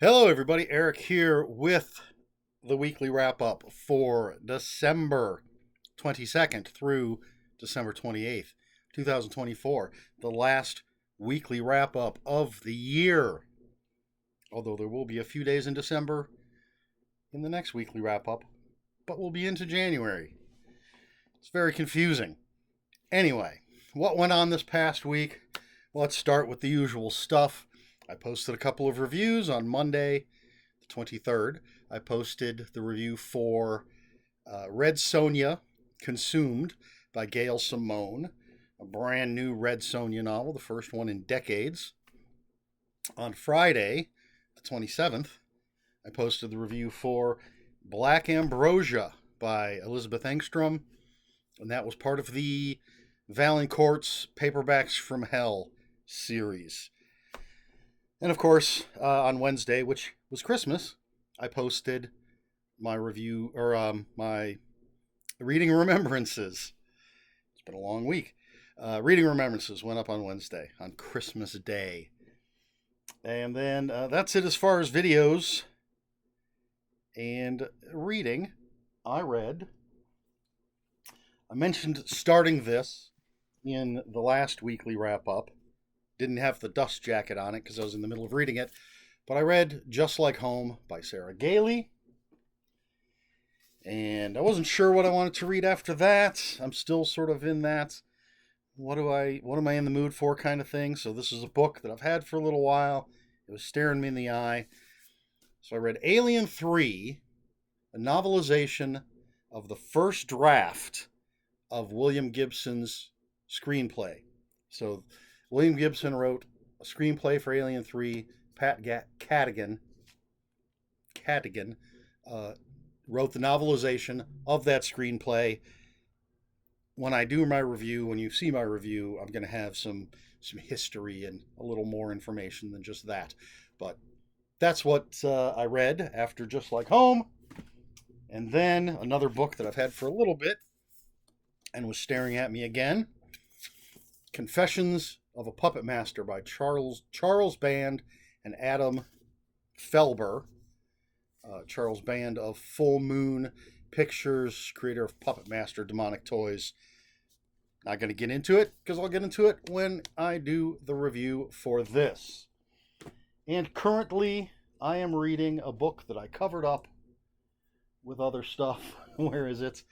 Hello, everybody. Eric here with the weekly wrap up for December 22nd through December 28th, 2024. The last weekly wrap up of the year. Although there will be a few days in December in the next weekly wrap up, but we'll be into January. It's very confusing. Anyway, what went on this past week? Well, let's start with the usual stuff. I posted a couple of reviews on Monday, the 23rd. I posted the review for Red Sonja Consumed by Gail Simone, a brand new Red Sonja novel, the first one in decades. On Friday, the 27th, I posted the review for Black Ambrosia by Elizabeth Engstrom, and that was part of the Valancourt's Paperbacks from Hell series. And of course, on Wednesday, which was Christmas, I posted my review or my reading remembrances. It's been a long week. Reading remembrances went up on Wednesday, on Christmas Day. And then that's it as far as videos and reading. I mentioned starting this in the last weekly wrap up. Didn't have the dust jacket on it because I was in the middle of reading it. But I read Just Like Home by Sarah Gailey. And I wasn't sure what I wanted to read after that. I'm still sort of in that what am I in the mood for kind of thing. So this is a book that I've had for a little while. It was staring me in the eye. So I read Alien 3, a novelization of the first draft of William Gibson's screenplay. So William Gibson wrote a screenplay for Alien 3. Pat Cadigan wrote the novelization of that screenplay. When I do my review, when you see my review, I'm going to have some history and a little more information than just that. But that's what I read after Just Like Home. And then another book that I've had for a little bit and was staring at me again, Confessions of a Puppet Master by Charles Band and Adam Felber. Charles Band of Full Moon Pictures, creator of Puppet Master, Demonic Toys. Not going to get into it because I'll get into it when I do the review for this. And currently, I am reading a book that I covered up with other stuff. Where is it?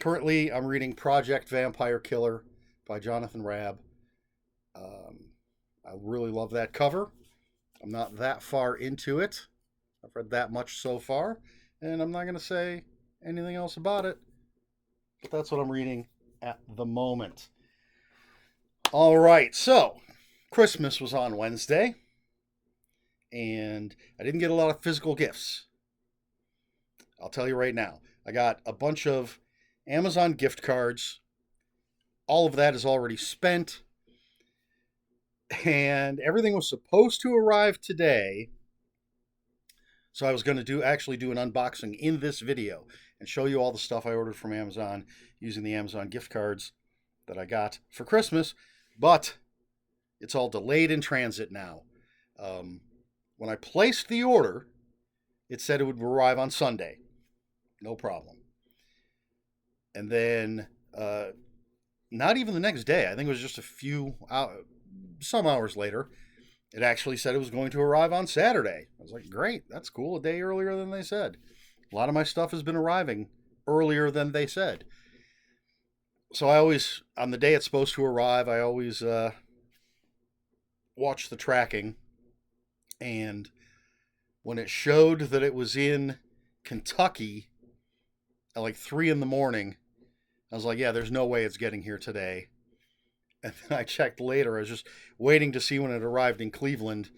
Currently, I'm reading Project Vampire Killer by Jonathan Rabb. I really love that cover. I'm not that far into it. I've read that much so far, and I'm not going to say anything else about it. But that's what I'm reading at the moment. All right, so Christmas was on Wednesday, and I didn't get a lot of physical gifts. I'll tell you right now. I got a bunch of Amazon gift cards. All of that is already spent. And everything was supposed to arrive today. So I was going to actually do an unboxing in this video and show you all the stuff I ordered from Amazon using the Amazon gift cards that I got for Christmas. But it's all delayed in transit now. When I placed the order, it said it would arrive on Sunday. No problem. And then not even the next day. I think it was just some hours later. It actually said it was going to arrive on Saturday. I was like, great, that's cool. A day earlier than they said. A lot of my stuff has been arriving earlier than they said. So I always, on the day it's supposed to arrive, I always watch the tracking. And when it showed that it was in Kentucky at like 3 in the morning, I was like, yeah, there's no way it's getting here today. And then I checked later. I was just waiting to see when it arrived in Cleveland,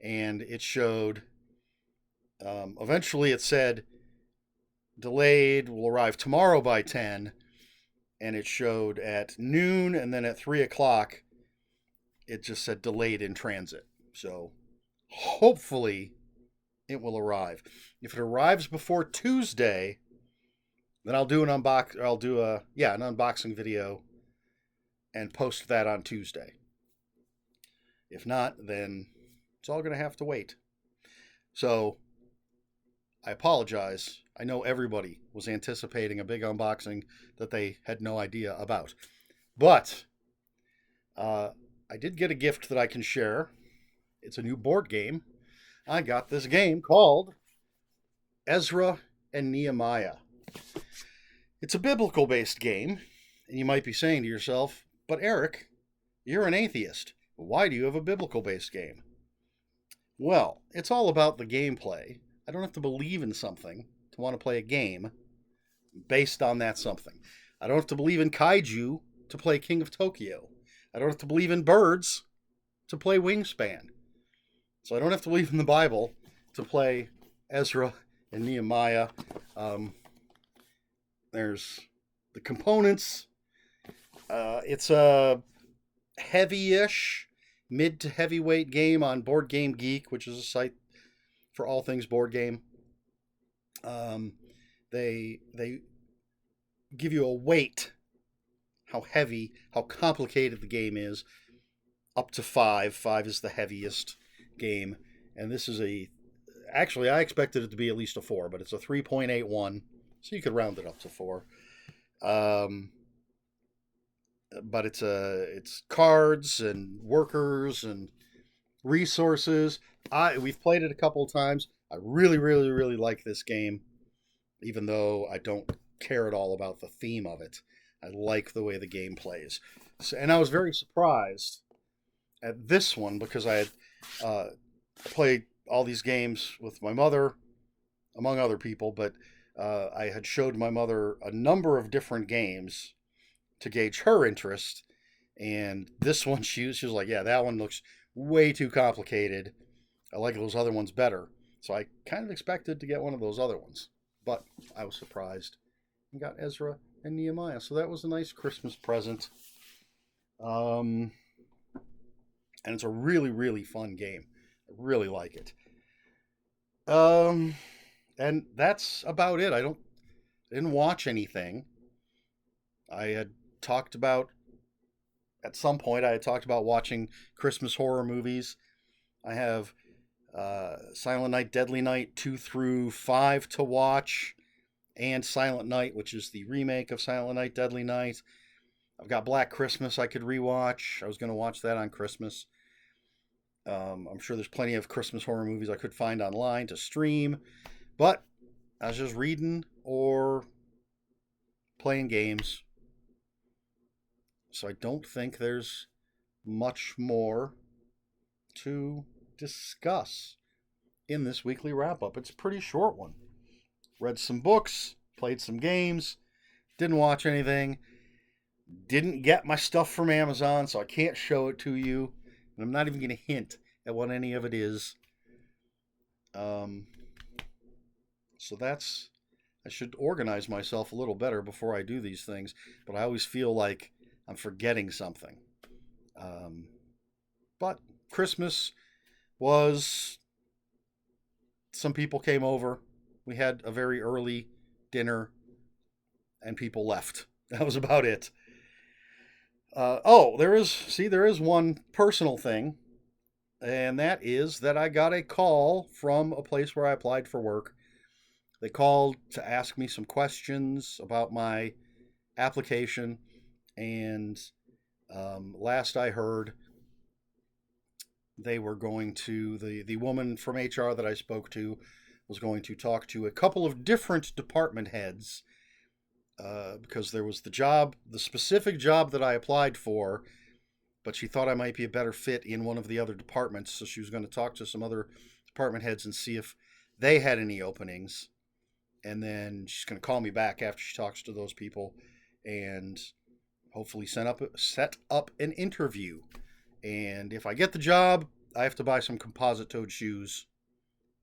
and it showed. Eventually, it said delayed, will arrive tomorrow by 10, and it showed at noon, and then at 3 o'clock, it just said delayed in transit. So hopefully, it will arrive. If it arrives before Tuesday, then I'll do an unboxing video and post that on Tuesday. If not, then it's all going to have to wait. So I apologize. I know everybody was anticipating a big unboxing that they had no idea about. But I did get a gift that I can share. It's a new board game. I got this game called Ezra and Nehemiah. It's a biblical based game, and you might be saying to yourself, but Eric, you're an atheist. Why do you have a biblical based game? Well, it's all about the gameplay. I don't have to believe in something to want to play a game based on that something. I don't have to believe in kaiju to play King of Tokyo. I don't have to believe in birds to play Wingspan. So I don't have to believe in the Bible to play Ezra and Nehemiah. There's the components. It's a heavy-ish, mid to heavyweight game on Board Game Geek, which is a site for all things board game. They give you a weight, how heavy, how complicated the game is, up to 5. 5 is the heaviest game, and this is actually I expected it to be at least a 4, but it's a 3.81, so you could round it up to 4. But it's cards and workers and resources. We've played it a couple of times. I really, really, really like this game, even though I don't care at all about the theme of it. I like the way the game plays. So, and I was very surprised at this one because I had played all these games with my mother, among other people, but I had showed my mother a number of different games to gauge her interest. And this one, she was like, yeah, that one looks way too complicated. I like those other ones better. So I kind of expected to get one of those other ones, but I was surprised and got Ezra and Nehemiah. So that was a nice Christmas present. And it's a really, really fun game. I really like it. And that's about it. I didn't watch anything. I had talked about, at some point, I had talked about watching Christmas horror movies. I have Silent Night, Deadly Night 2 through 5 to watch, and Silent Night, which is the remake of Silent Night, Deadly Night. I've got Black Christmas I could rewatch. I was going to watch that on Christmas. I'm sure there's plenty of Christmas horror movies I could find online to stream, but I was just reading or playing games. So I don't think there's much more to discuss in this weekly wrap-up. It's a pretty short one. Read some books, played some games, didn't watch anything, didn't get my stuff from Amazon, so I can't show it to you, and I'm not even going to hint at what any of it is. So I should organize myself a little better before I do these things, but I always feel like I'm forgetting something. But Christmas was, some people came over. We had a very early dinner and people left. That was about it. There is one personal thing, and that is that I got a call from a place where I applied for work. They called to ask me some questions about my application, and last I heard, they were going to, the woman from HR that I spoke to was going to talk to a couple of different department heads, because there was the specific job that I applied for, but she thought I might be a better fit in one of the other departments, so she was going to talk to some other department heads and see if they had any openings, and then she's going to call me back after she talks to those people and hopefully set up an interview. And if I get the job, I have to buy some composite-toed shoes,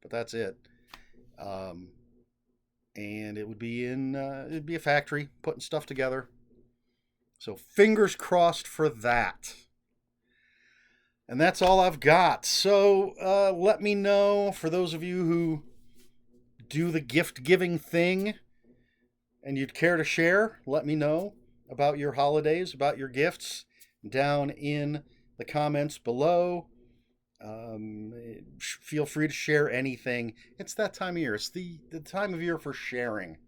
but that's it. And it would be it'd be a factory putting stuff together. So fingers crossed for that. And that's all I've got. So let me know, for those of you who do the gift giving thing and you'd care to share, let me know about your holidays, about your gifts down in the comments below. Feel free to share anything. It's that time of year. It's the time of year for sharing.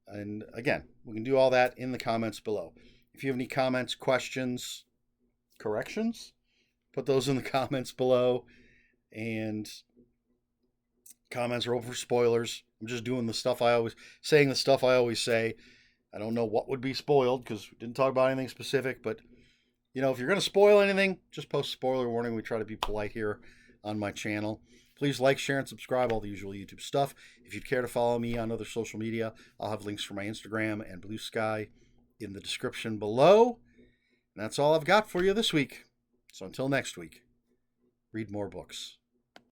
And again, we can do all that in the comments below. If you have any comments, questions, corrections, put those in the comments below. And comments are open for spoilers. I'm just doing the stuff saying the stuff I always say. I don't know what would be spoiled because we didn't talk about anything specific, but you know, if you're going to spoil anything, just post spoiler warning. We try to be polite here on my channel. Please like, share, and subscribe, all the usual YouTube stuff. If you'd care to follow me on other social media, I'll have links for my Instagram and Bluesky in the description below. And that's all I've got for you this week. So until next week, read more books.